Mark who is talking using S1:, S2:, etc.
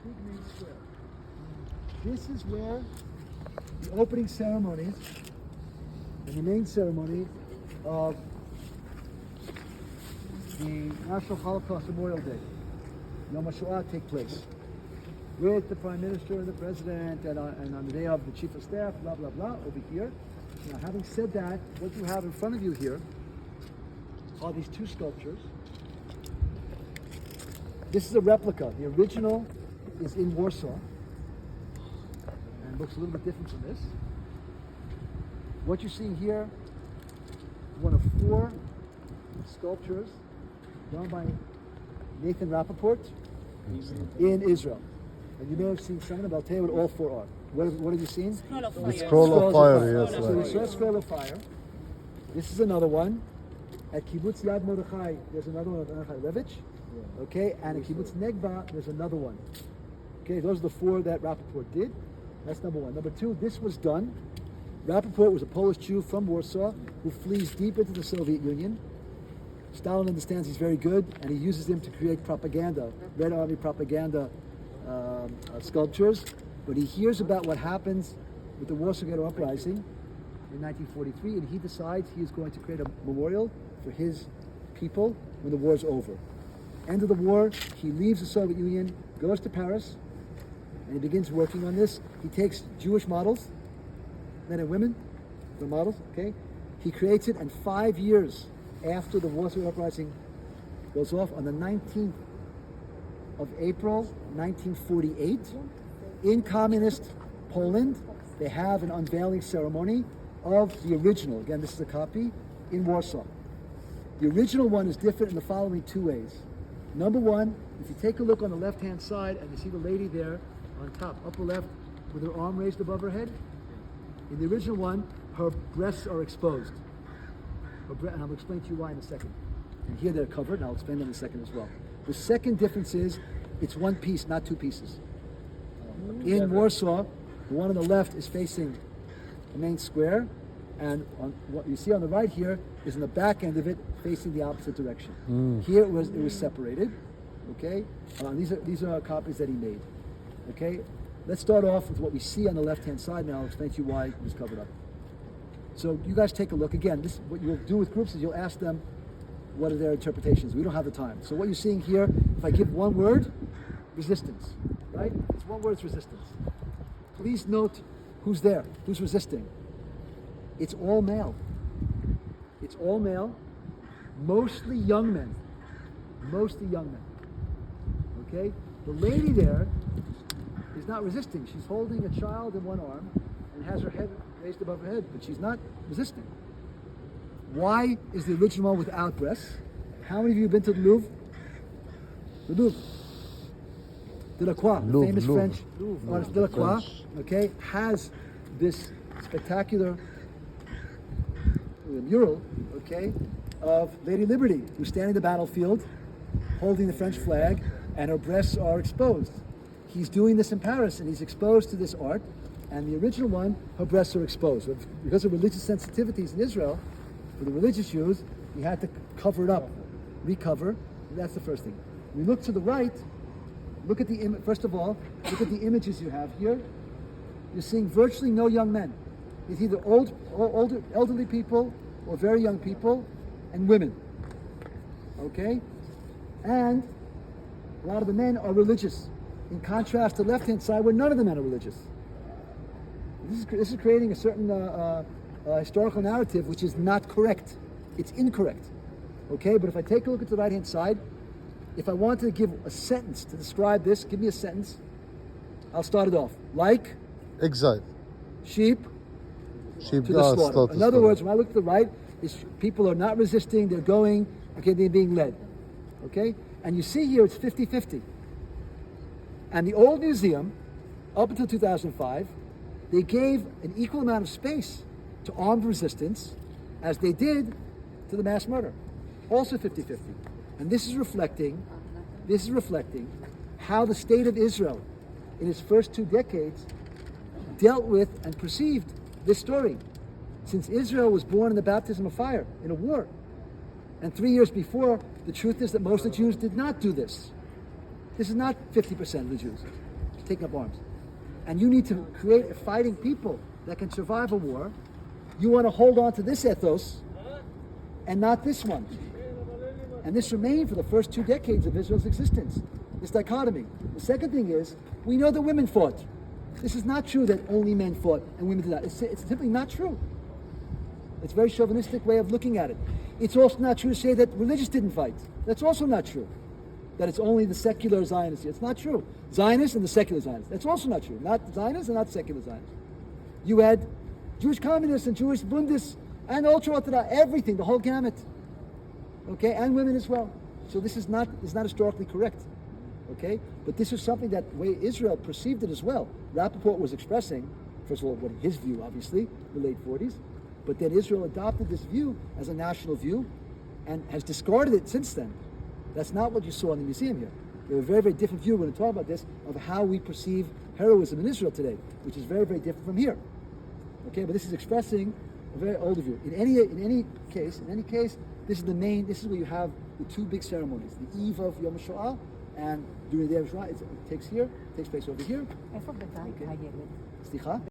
S1: Big main square. This is where the opening ceremonies and the main ceremony of the National Holocaust Memorial Day, Yom HaShoah, take place with the Prime Minister and the President, and on the day of the Chief of Staff, blah, blah, blah, over here. Now, having said that, what you have in front of you here are these two sculptures. This is a replica. The original is in Warsaw and looks a little bit different from this. What you're seeing here is one of 4 sculptures done by Nathan Rapoport in Israel. And you may have seen some of them. I'll tell you what all 4 are. What have you seen?
S2: Scroll of
S3: The
S2: fire.
S3: scroll of fire, yes.
S1: So you saw Scroll of Fire. This is another one. At Kibbutz Yad Mordechai, there's another one of Mordechai Levitch. Okay, and at Kibbutz Negba, there's another one. Okay, those are the 4 that Rapoport did. That's number 1. Number 2, this was done. Rapoport was a Polish Jew from Warsaw who flees deep into the Soviet Union. Stalin understands he's very good, and he uses him to create propaganda, Red Army propaganda sculptures. But he hears about what happens with the Warsaw Ghetto Uprising in 1943, and he decides he is going to create a memorial for his people when the war is over. End of the war, he leaves the Soviet Union, goes to Paris, and he begins working on this. He takes Jewish models, men and women, the models, okay? He creates it, and 5 years after the Warsaw Uprising goes off, on the 19th of April, 1948, in communist Poland, they have an unveiling ceremony of the original. Again, this is a copy in Warsaw. The original one is different in the following 2 ways. Number 1, if you take a look on the left-hand side and you see the lady there on top, upper left, with her arm raised above her head, in the original one, her breasts are exposed. And I'll explain to you why in a second. And here they're covered, and I'll explain them in a second as well. The second difference is it's one piece, not 2 pieces. In Warsaw, the one on the left is facing the main square, and what you see on the right here is in the back end of it facing the opposite direction. Here it was separated. Okay, these are copies that he made. Okay, let's start off with what we see on the left-hand side. Now I'll explain to you why it was covered up. So you guys take a look. Again, this what you'll do with groups is you'll ask them what are their interpretations. We don't have the time. So what you're seeing here, if I give one word, resistance. Right? It's one word, it's resistance. Please note who's there, who's resisting. It's all male. It's all male, mostly young men. Mostly young men. Okay? The lady there is not resisting. She's holding a child in one arm and has her head raised above her head, but she's not resisting. Why is the original one without breasts? How many of you have been to the Louvre? The Louvre. Delacroix, the famous French artist Delacroix, okay, has this spectacular mural, okay, of Lady Liberty, who's standing in the battlefield, holding the French flag, and her breasts are exposed. He's doing this in Paris, and he's exposed to this art, and the original one, her breasts are exposed. Because of religious sensitivities in Israel, for the religious Jews, he had to cover it up, recover. That's the first thing. We look to the right. Look at the first of all, look at the images you have here. You're seeing virtually no young men. It's either older, elderly people or very young people and women. Okay? And a lot of the men are religious. In contrast to the left-hand side where none of the men are religious. This is creating a certain historical narrative which is not correct. It's incorrect. Okay? But if I take a look at the right-hand side, if I wanted to give a sentence to describe this, give me a sentence. I'll start it off. Like
S3: Exile.
S1: Sheep
S3: Sheep
S1: to the slaughter. In other words, when I look to the right, people are not resisting, they're going, okay, they're being led. Okay? And you see here it's 50-50. And the old museum, up until 2005, they gave an equal amount of space to armed resistance as they did to the mass murder. Also 50-50. And this is reflecting how the state of Israel in its first 2 decades dealt with and perceived this story. Since Israel was born in the baptism of fire, in a war. And 3 years before, the truth is that most of the Jews did not do this. This is not 50% of the Jews. taking up arms. And you need to create fighting people that can survive a war. You want to hold on to this ethos and not this one. And this remained for the first 2 decades of Israel's existence, this dichotomy. The second thing is, we know that women fought. This is not true that only men fought and women did not. It's simply not true. It's a very chauvinistic way of looking at it. It's also not true to say that religious didn't fight. That's also not true. That it's only the secular Zionists. It's not true. Zionists and the secular Zionists. That's also not true. Not Zionists and not secular Zionists. You had Jewish communists and Jewish Bundists and ultra-Orthodox, everything, the whole gamut. Okay, and women as well. So this is not historically correct. Okay, but this is something that the way Israel perceived it as well. Rapoport was expressing, first of all, what his view, obviously, the late 40s, but then Israel adopted this view as a national view and has discarded it since then. That's not what you saw in the museum here. We have a very, very different view, we're going to talk about this, of how we perceive heroism in Israel today, which is very, very different from here. Okay, but this is expressing a very older view. In any case, this is where you have the two big ceremonies, the eve of Yom HaShoah and during the Day of Shoah. It takes place over here.
S2: איפה גדל הילד?
S1: סליחה?